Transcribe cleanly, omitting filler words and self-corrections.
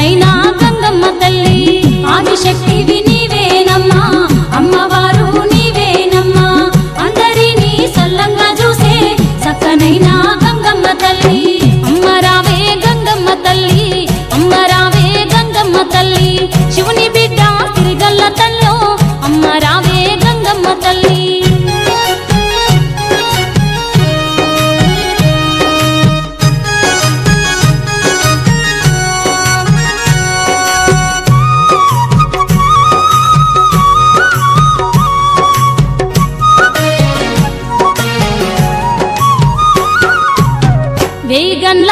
చక్కనైనా గంగమ్మ తల్లి ఆదిశక్తివి నీవేనమ్మా అమ్మవారు నీవేనమ్మా అందరినీ సల్లంగా చూసే చక్కనైనా గంగమ్మ తల్లి అమ్మ రావే గంగమ్మ తల్లి అమ్మ రావే గంగమ్మ తల్లి శివుని బిడ్డ తిరిగల్ల తల్లో అమ్మ రావే గంగమ్మ తల్లి వేయి గండ్ల